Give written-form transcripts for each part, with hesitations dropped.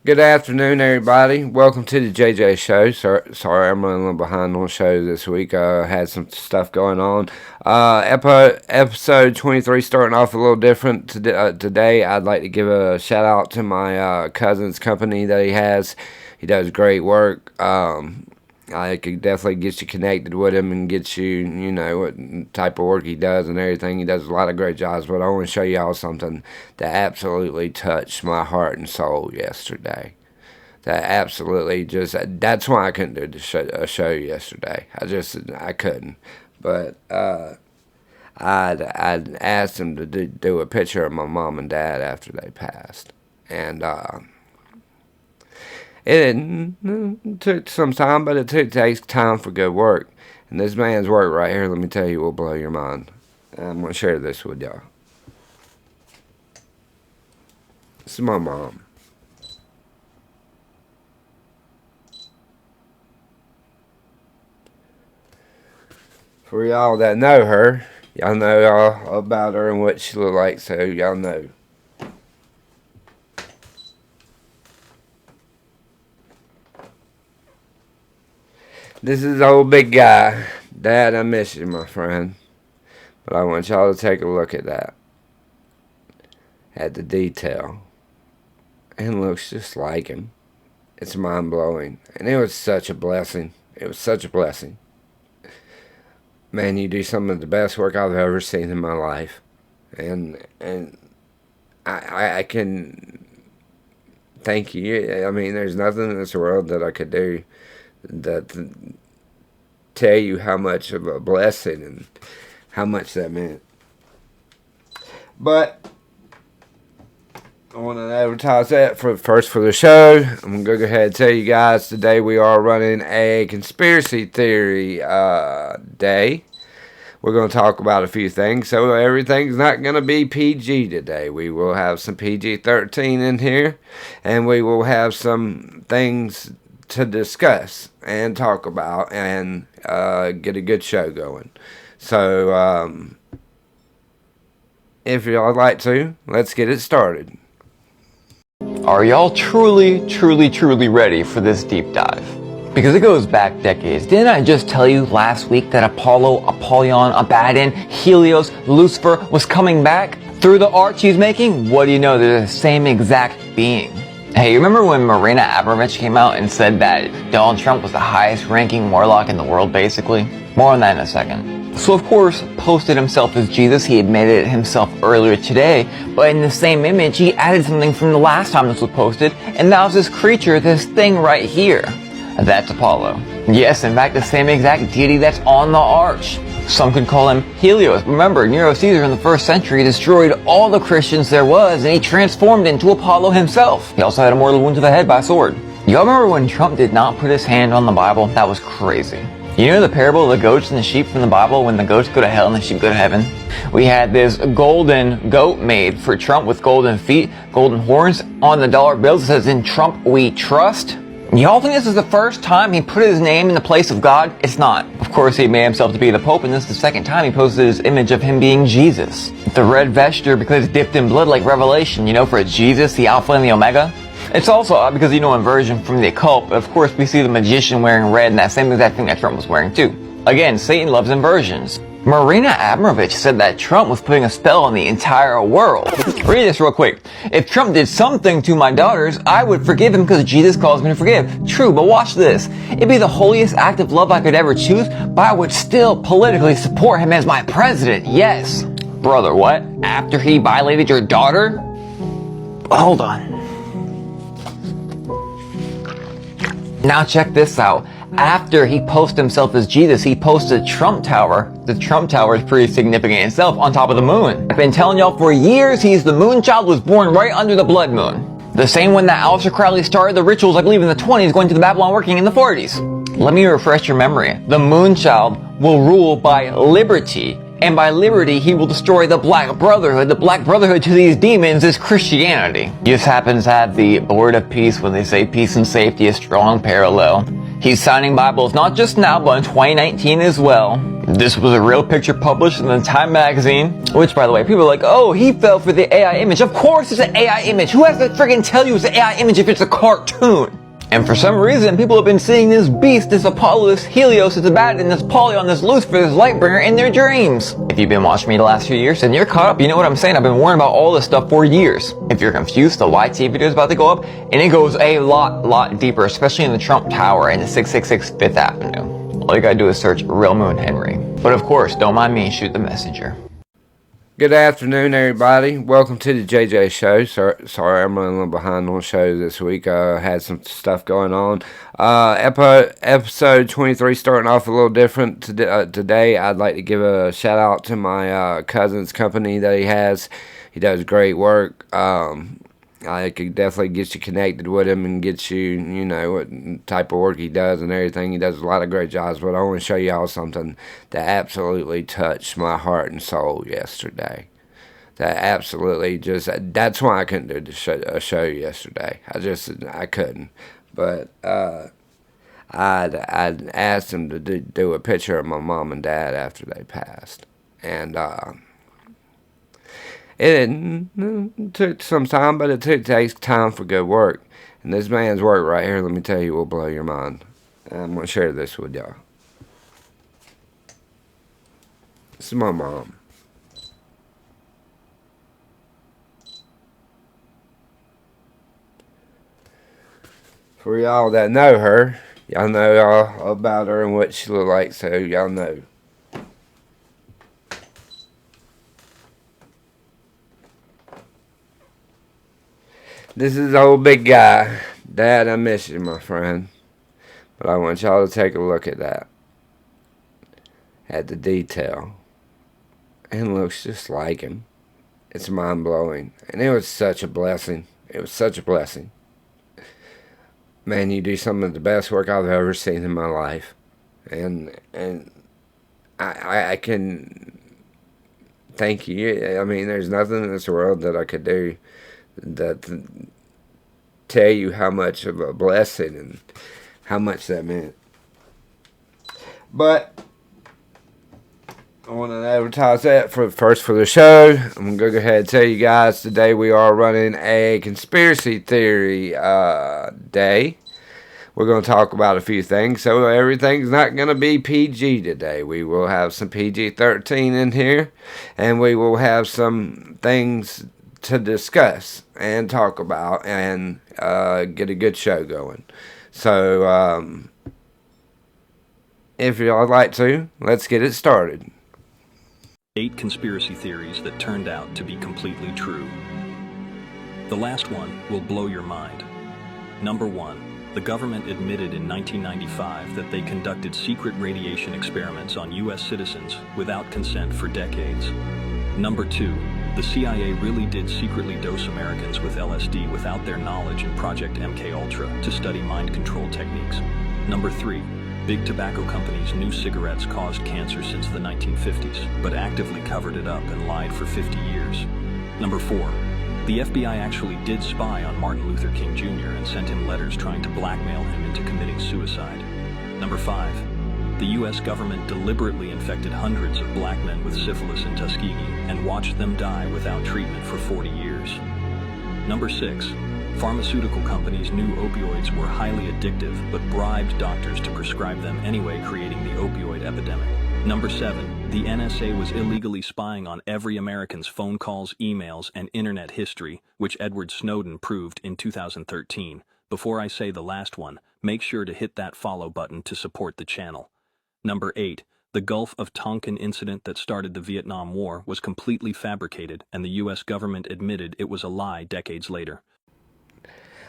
Good afternoon, everybody. Welcome to the JJ Show. Sorry, I'm running a little behind on the show this week. Had some stuff going on. Episode 23 starting off a little different today. I'd like to give a shout out to my cousin's company that he has. He does great work. I could definitely get you connected with him and get you, what type of work he does and everything. He does a lot of great jobs, but I want to show y'all something that absolutely touched my heart and soul yesterday. That's why I couldn't do a show yesterday. I couldn't. But I'd asked him to do a picture of my mom and dad after they passed. And it took some time, but it takes time for good work. And this man's work right here, let me tell you, will blow your mind. I'm going to share this with y'all. This is my mom. For y'all that know her, y'all know all about her and what she looked like, so y'all know. This is the old big guy. Dad, I miss you, my friend. But I want y'all to take a look at that. At the detail. And looks just like him. It's mind-blowing. And it was such a blessing. It was such a blessing. Man, you do some of the best work I've ever seen in my life. And I can thank you. I mean, there's nothing in this world that I could do that tell you how much of a blessing and how much that meant. But I want to advertise that for the show. I'm going to go ahead and tell you guys today we are running a conspiracy theory day. We're going to talk about a few things, so everything's not going to be PG today. We will have some PG-13 in here, and we will have some things to discuss and talk about and get a good show going. So if y'all like to, let's get it started. Are y'all truly ready for this deep dive? Because it goes back decades. Didn't I just tell you last week that Apollo, Apollyon, Abaddon, Helios, Lucifer was coming back? Through the art she's making, what do you know, they're the same exact being. Hey, you remember when Marina Abramovich came out and said that Donald Trump was the highest ranking warlock in the world, basically? More on that in a second. So of course, posted himself as Jesus. He admitted it himself earlier today, but in the same image, he added something from the last time this was posted, and that was this creature, this thing right here. That's Apollo. Yes, in fact, the same exact deity that's on the arch. Some could call him Helios. Remember, Nero Caesar in the 1st century destroyed all the Christians there was, and he transformed into Apollo himself. He also had a mortal wound to the head by a sword. Y'all remember when Trump did not put his hand on the Bible? That was crazy. You know the parable of the goats and the sheep from the Bible, when the goats go to hell and the sheep go to heaven? We had this golden goat made for Trump with golden feet, golden horns. On the dollar bills it says, "In Trump we trust." Y'all think this is the first time he put his name in the place of God? It's not. Of course, he made himself to be the Pope, and this is the second time he posted his image of him being Jesus. The red vesture because it's dipped in blood like Revelation, for Jesus, the Alpha and the Omega. It's also odd because, inversion from the occult, but of course we see the magician wearing red and that same exact thing that Trump was wearing too. Again, Satan loves inversions. Marina Abramovich said that Trump was putting a spell on the entire world. Read this real quick. If Trump did something to my daughters, I would forgive him because Jesus calls me to forgive. True, but watch this. It'd be the holiest act of love I could ever choose, but I would still politically support him as my president. Yes. Brother, what? After he violated your daughter? Hold on. Now check this out. After he posted himself as Jesus, he posted Trump Tower. The Trump Tower is pretty significant itself, on top of the moon. I've been telling y'all for years he's the moon child, was born right under the blood moon. The same one that Aleister Crowley started the rituals, I believe, in the 20s, going to the Babylon working in the 40s. Let me refresh your memory. The moon child will rule by liberty. And by liberty, he will destroy the Black Brotherhood. The Black Brotherhood to these demons is Christianity. He just happens to have the word of peace when they say peace and safety, a strong parallel. He's signing Bibles not just now, but in 2019 as well. This was a real picture published in the Time magazine, which, by the way, people are like, oh, he fell for the AI image. Of course it's an AI image. Who has to friggin' tell you it's an AI image if it's a cartoon? And for some reason, people have been seeing this beast, this Apollo, this Helios, this Abaddon, this Apollyon, this Lucifer, this Lightbringer in their dreams. If you've been watching me the last few years, then you're caught up. You know what I'm saying? I've been warning about all this stuff for years. If you're confused, the YT video is about to go up, and it goes a lot deeper, especially in the Trump Tower and the 666 Fifth Avenue. All you gotta do is search Real Moon Henry. But of course, don't mind me, shoot the messenger. Good afternoon, everybody. Welcome to the JJ Show. Sorry, I'm running a little behind on shows this week. Had some stuff going on. Episode 23 starting off a little different today. I'd like to give a shout out to my cousin's company that he has. He does great work. I could definitely get you connected with him and get you, you know, what type of work he does and everything. He does a lot of great jobs, but I want to show y'all something that absolutely touched my heart and soul yesterday. That absolutely just, that's why I couldn't do a show yesterday. I couldn't. But I'd asked him to do a picture of my mom and dad after they passed. And it took some time, but it takes time for good work. And this man's work right here, let me tell you, will blow your mind. And I'm going to share this with y'all. This is my mom. For y'all that know her, y'all know all about her and what she looked like, so y'all know. This is the old big guy. Dad, I miss you, my friend. But I want y'all to take a look at that. At the detail. And looks just like him. It's mind-blowing. And it was such a blessing. It was such a blessing. Man, you do some of the best work I've ever seen in my life. And I can thank you. I mean, there's nothing in this world that I could do that tell you how much of a blessing and how much that meant. But I want to advertise that for the show. I'm going to go ahead and tell you guys today we are running a conspiracy theory day. We're going to talk about a few things, so everything's not going to be PG today. We will have some PG-13 in here, and we will have some things to discuss and talk about and get a good show going. So if y'all like to, let's get it started. 8 conspiracy theories that turned out to be completely true. The last one will blow your mind. Number 1, the government admitted in 1995 that they conducted secret radiation experiments on U.S. citizens without consent for decades. Number 2, the CIA really did secretly dose Americans with LSD without their knowledge in Project MKUltra to study mind control techniques. Number 3, big tobacco companies knew cigarettes caused cancer since the 1950s, but actively covered it up and lied for 50 years. Number 4, the FBI actually did spy on Martin Luther King Jr. and sent him letters trying to blackmail him into committing suicide. Number 5, the U.S. government deliberately infected hundreds of black men with syphilis in Tuskegee and watched them die without treatment for 40 years. Number 6, pharmaceutical companies knew opioids were highly addictive but bribed doctors to prescribe them anyway, creating the opioid epidemic. Number 7, the NSA was illegally spying on every American's phone calls, emails, and internet history, which Edward Snowden proved in 2013. Before I say the last one, make sure to hit that follow button to support the channel. Number 8, the Gulf of Tonkin incident that started the Vietnam War was completely fabricated, and the U.S. government admitted it was a lie decades later.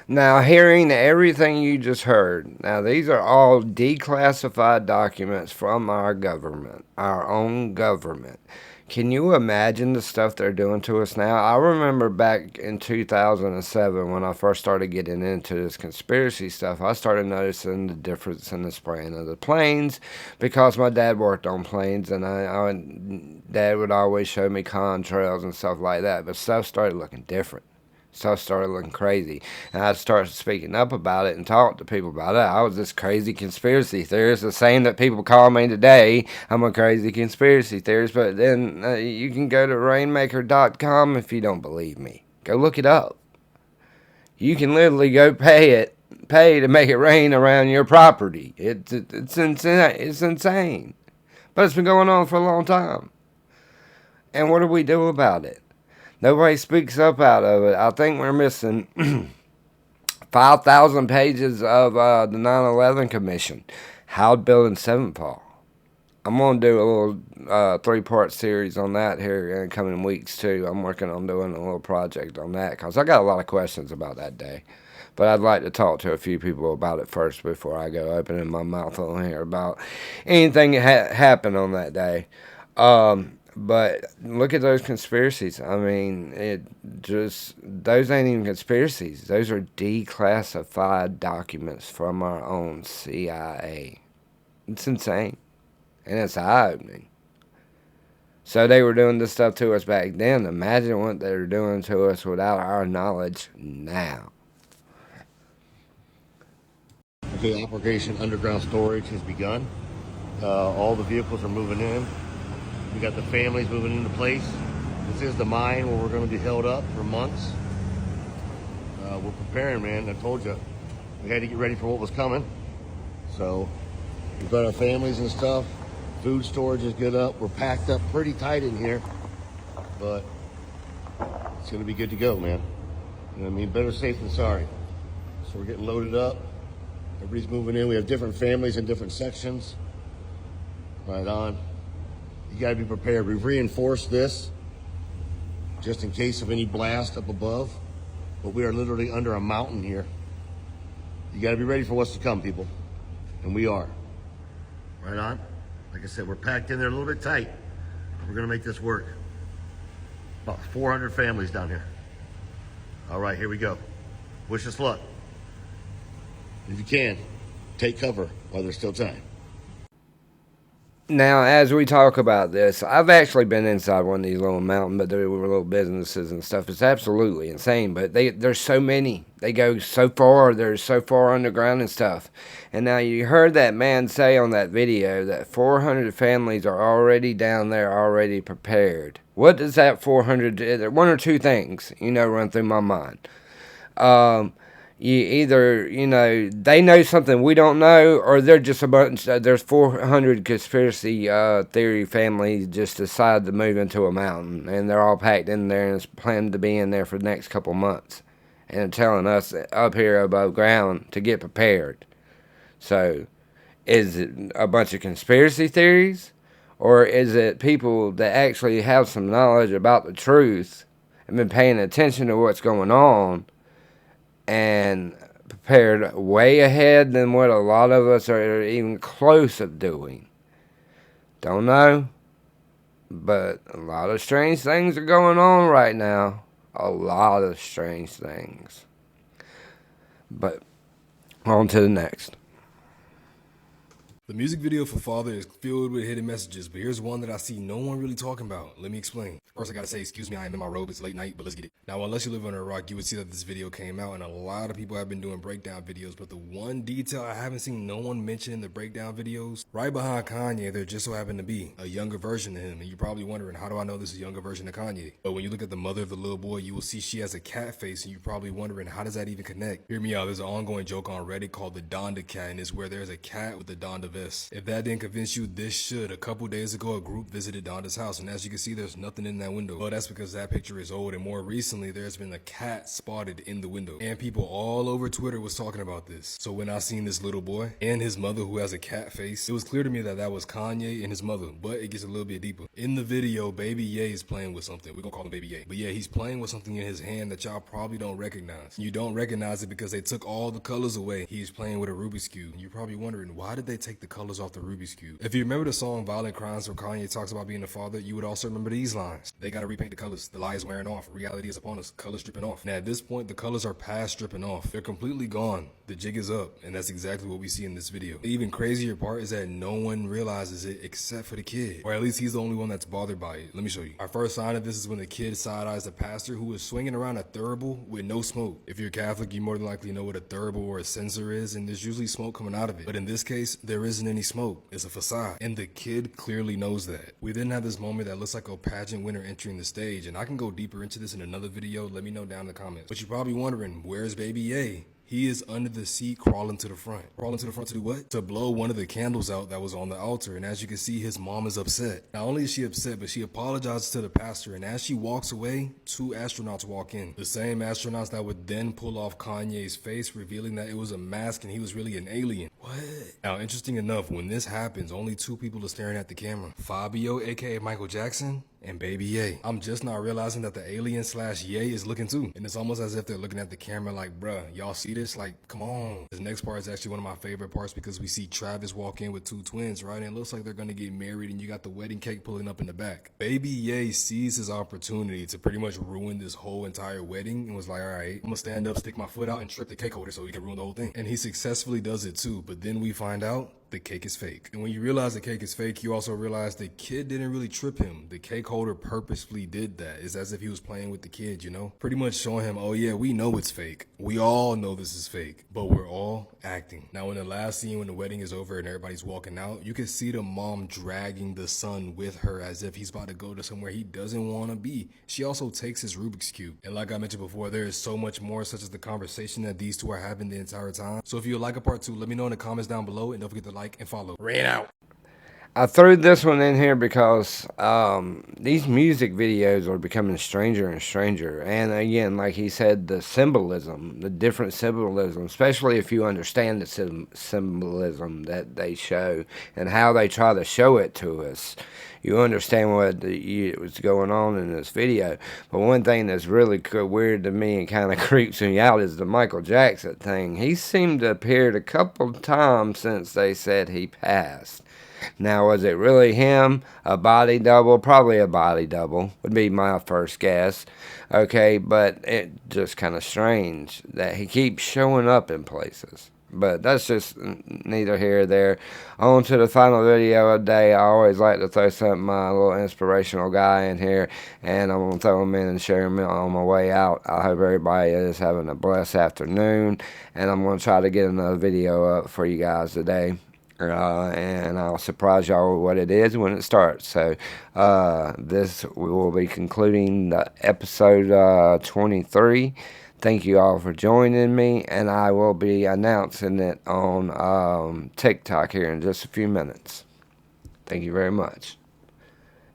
Now, hearing everything you just heard, now these are all declassified documents from our government, our own government. Can you imagine the stuff they're doing to us now? I remember back in 2007 when I first started getting into this conspiracy stuff, I started noticing the difference in the spraying of the planes because my dad worked on planes, and Dad would always show me contrails and stuff like that, but stuff started looking different. So I started looking crazy. And I started speaking up about it and talk to people about it. I was this crazy conspiracy theorist, the same that people call me today. I'm a crazy conspiracy theorist. But then you can go to rainmaker.com if you don't believe me. Go look it up. You can literally go pay to make it rain around your property. It's insane. It's insane. But it's been going on for a long time. And what do we do about it? Nobody speaks up out of it. I think we're missing 5,000 pages of the 9/11 Commission. How'd Building 7 fall? I'm going to do a little 3-part series on that here in the coming weeks, too. I'm working on doing a little project on that because I got a lot of questions about that day. But I'd like to talk to a few people about it first before I go opening my mouth on here about anything that happened on that day. But look at those conspiracies. I mean, those ain't even conspiracies. Those are declassified documents from our own CIA. It's insane. And it's eye-opening. So they were doing this stuff to us back then. Imagine what they're doing to us without our knowledge now. Okay, Operation Underground Storage has begun. All the vehicles are moving in. We got the families moving into place. This is the mine where we're going to be held up for months. We're preparing, man. I told you, we had to get ready for what was coming. So we've got our families and stuff. Food storage is good up. We're packed up pretty tight in here, but it's going to be good to go, man. You know what I mean? Better safe than sorry. So we're getting loaded up. Everybody's moving in. We have different families in different sections. Right on. You got to be prepared. We've reinforced this just in case of any blast up above. But we are literally under a mountain here. You got to be ready for what's to come, people. And we are. Right on. Like I said, we're packed in there a little bit tight. We're going to make this work. About 400 families down here. All right, here we go. Wish us luck. If you can, take cover while there's still time. Now, as we talk about this, I've actually been inside one of these little mountains, but there were little businesses and stuff. It's absolutely insane, but there's so many. They go so far. They're so far underground and stuff. And now you heard that man say on that video that 400 families are already down there, already prepared. What does that 400 do? One or two things, run through my mind. You either, they know something we don't know, or they're just a bunch, there's 400 conspiracy theory families just decide to move into a mountain, and they're all packed in there and it's planned to be in there for the next couple months, and telling us up here above ground to get prepared. So, is it a bunch of conspiracy theories, or is it people that actually have some knowledge about the truth and been paying attention to what's going on, and prepared way ahead than what a lot of us are even close of doing? Don't know. But a lot of strange things are going on right now. A lot of strange things. But on to the next. The music video for Father is filled with hidden messages, but here's one that I see no one really talking about. Let me explain. First, I gotta say, excuse me, I am in my robe, it's late night, but let's get it. Now, unless you live under a rock, you would see that this video came out, and a lot of people have been doing breakdown videos, but the one detail I haven't seen no one mention in the breakdown videos, right behind Kanye, there just so happened to be a younger version of him, and you're probably wondering, how do I know this is a younger version of Kanye? But when you look at the mother of the little boy, you will see she has a cat face, and you're probably wondering, how does that even connect? Hear me out, there's an ongoing joke on Reddit called the Donda Cat, and it's where there's a cat with the Donda vest. If that didn't convince you, this should. A couple days ago, a group visited Donda's house, and as you can see, there's nothing in that window. Well, that's because that picture is old, and more recently, there's been a cat spotted in the window. And people all over Twitter was talking about this. So when I seen this little boy and his mother who has a cat face, it was clear to me that that was Kanye and his mother, but it gets a little bit deeper. In the video, Baby Ye is playing with something. We're gonna call him Baby Ye. But yeah, he's playing with something in his hand that y'all probably don't recognize. You don't recognize it because they took all the colors away. He's playing with a Rubik's Cube. You're probably wondering, why did they take the the colors off the Rubik's Cube. If you remember the song Violent Crimes where Kanye talks about being a father, you would also remember these lines. They gotta repaint the colors. The lie is wearing off. Reality is upon us. Colors dripping off. Now at this point, the colors are past dripping off. They're completely gone. The jig is up, and that's exactly what we see in this video. The even crazier part is that no one realizes it except for the kid. Or at least he's the only one that's bothered by it. Let me show you. Our first sign of this is when the kid side-eyes the pastor who is swinging around a thurible with no smoke. If you're Catholic, you more than likely know what a thurible or a censer is, and there's usually smoke coming out of it. But in this case, there isn't any smoke. It's a facade. And the kid clearly knows that. We then have this moment that looks like a pageant winner entering the stage, and I can go deeper into this in another video. Let me know down in the comments. But you're probably wondering, where's Baby Ye? He is under the seat crawling to the front. Crawling to the front to do what? To blow one of the candles out that was on the altar. And as you can see, his mom is upset. Not only is she upset, but she apologizes to the pastor. And as she walks away, 2 astronauts walk in. The same astronauts that would then pull off Kanye's face, revealing that it was a mask and he was really an alien. What? Now, interesting enough, when this happens, only 2 people are staring at the camera. Fabio, aka Michael Jackson, and Baby Ye. I'm just not realizing that the alien / Ye is looking too. And it's almost as if they're looking at the camera like, bruh, y'all see this? Like, come on. This next part is actually one of my favorite parts because we see Travis walk in with 2 twins, right? And it looks like they're gonna get married and you got the wedding cake pulling up in the back. Baby Ye sees his opportunity to pretty much ruin this whole entire wedding and was like, all right, I'm gonna stand up, stick my foot out and trip the cake holder so we can ruin the whole thing. And he successfully does it too, but then we find out the cake is fake. And when you realize the cake is fake, you also realize the kid didn't really trip him. The cake holder purposefully did that. It's as if he was playing with the kid, you know? Pretty much showing him, oh yeah, we know it's fake. We all know this is fake, but we're all acting. Now in the last scene when the wedding is over and everybody's walking out, you can see the mom dragging the son with her as if he's about to go to somewhere he doesn't want to be. She also takes his Rubik's Cube. And like I mentioned before, there is so much more, such as the conversation that these 2 are having the entire time. So if you would like a part 2, let me know in the comments down below and don't forget to like and follow. Ran out. I threw this one in here because these music videos are becoming stranger and stranger. And again, like he said, the symbolism, the different symbolism, especially if you understand the symbolism that they show and how they try to show it to us. You understand what was going on in this video. But one thing that's really weird to me and kind of creeps me out is the Michael Jackson thing. He seemed to appear a couple times since they said he passed. Now, was it really him? A body double? Probably a body double would be my first guess. Okay, but it just kind of strange that he keeps showing up in places. But that's just neither here or there. On to the final video of the day. I always like to throw something, my little inspirational guy in here. And I'm going to throw him in and share him on my way out. I hope everybody is having a blessed afternoon. And I'm going to try to get another video up for you guys today. And I'll surprise y'all with what it is when it starts. So this will be concluding the episode 23. Thank you all for joining me, and I will be announcing it on TikTok here in just a few minutes. Thank you very much.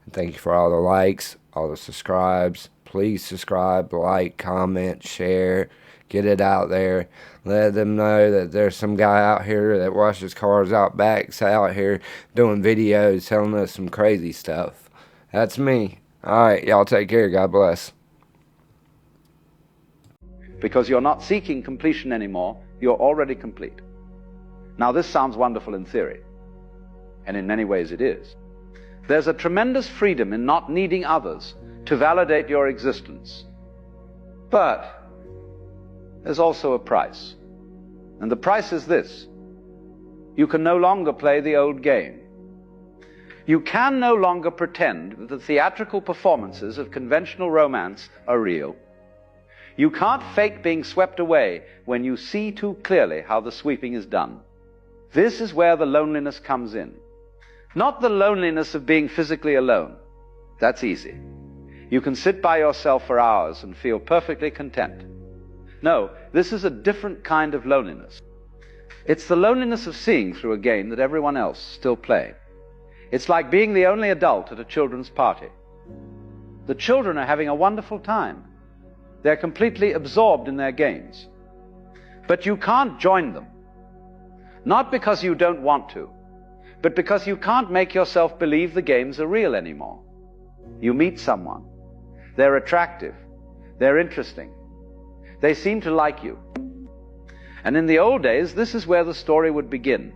And thank you for all the likes, all the subscribes. Please subscribe, like, comment, share. Get it out there. Let them know that there's some guy out here that washes cars out back, out here doing videos, telling us some crazy stuff. That's me. Alright, y'all take care. God bless. Because you're not seeking completion anymore, you're already complete. Now this sounds wonderful in theory, and in many ways it is. There's a tremendous freedom in not needing others to validate your existence. But there's also a price. And the price is this: you can no longer play the old game. You can no longer pretend that the theatrical performances of conventional romance are real. You can't fake being swept away when you see too clearly how the sweeping is done. This is where the loneliness comes in. Not the loneliness of being physically alone. That's easy. You can sit by yourself for hours and feel perfectly content. No, this is a different kind of loneliness. It's the loneliness of seeing through a game that everyone else still play. It's like being the only adult at a children's party. The children are having a wonderful time. They're completely absorbed in their games. But you can't join them. Not because you don't want to, but because you can't make yourself believe the games are real anymore. You meet someone. They're attractive. They're interesting. They seem to like you. And in the old days, this is where the story would begin.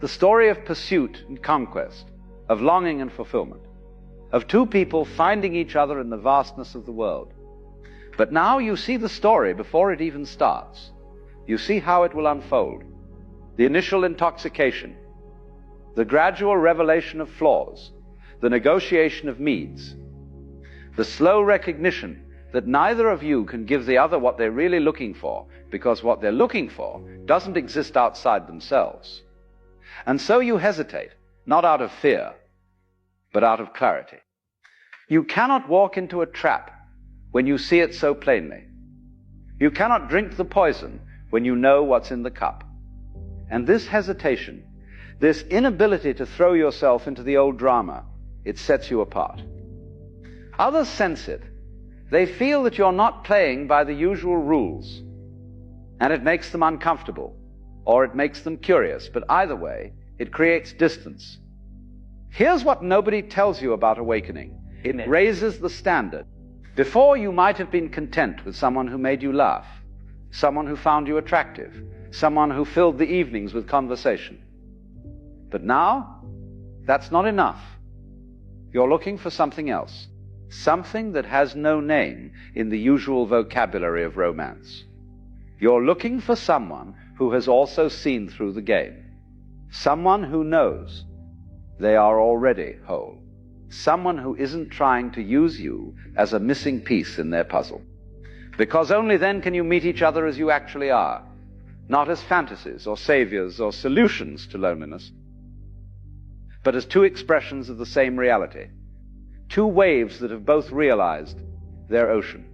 the story of pursuit and conquest, of longing and fulfillment, of two people finding each other in the vastness of the world. But now you see the story before it even starts. You see how it will unfold. The initial intoxication, the gradual revelation of flaws, the negotiation of needs, the slow recognition that neither of you can give the other what they're really looking for, because what they're looking for doesn't exist outside themselves. And so you hesitate, not out of fear, but out of clarity. You cannot walk into a trap when you see it so plainly. You cannot drink the poison when you know what's in the cup. And this hesitation, this inability to throw yourself into the old drama, it sets you apart. Others sense it. They feel that you're not playing by the usual rules, and it makes them uncomfortable, or it makes them curious, but either way, it creates distance. Here's what nobody tells you about awakening. It raises the standard. Before, you might have been content with someone who made you laugh, someone who found you attractive, someone who filled the evenings with conversation. But now, that's not enough. You're looking for something else, something that has no name in the usual vocabulary of romance. You're looking for someone who has also seen through the game, someone who knows they are already whole, someone who isn't trying to use you as a missing piece in their puzzle. Because only then can you meet each other as you actually are, not as fantasies or saviors or solutions to loneliness, but as two expressions of the same reality, two waves that have both realized their ocean.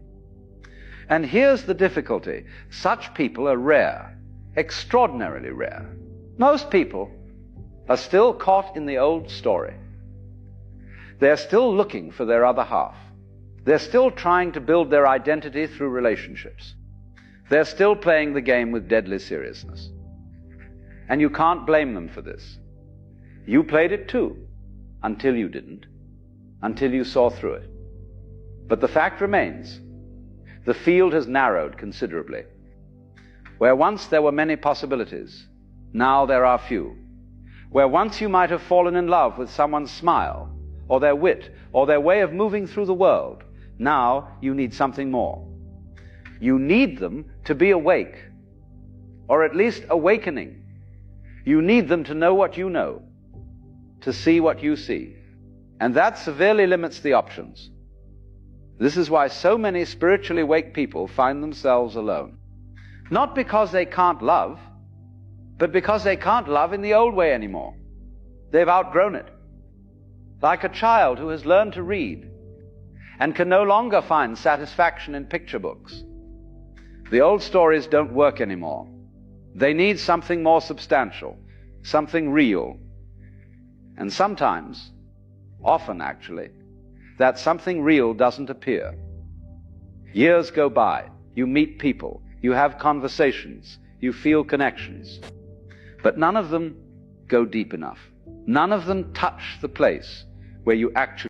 And here's the difficulty. Such people are rare, extraordinarily rare. Most people are still caught in the old story. They're still looking for their other half. They're still trying to build their identity through relationships. They're still playing the game with deadly seriousness. And you can't blame them for this. You played it too, until you didn't, until you saw through it. But the fact remains, the field has narrowed considerably. Where once there were many possibilities, now there are few. Where once you might have fallen in love with someone's smile, or their wit, or their way of moving through the world, now you need something more. You need them to be awake, or at least awakening. You need them to know what you know, to see what you see. And that severely limits the options. This is why so many spiritually awake people find themselves alone. Not because they can't love, but because they can't love in the old way anymore. They've outgrown it. Like a child who has learned to read and can no longer find satisfaction in picture books. The old stories don't work anymore. They need something more substantial, something real. And sometimes, often actually, that something real doesn't appear. Years go by, you meet people, you have conversations, you feel connections, but none of them go deep enough. None of them touch the place where you actually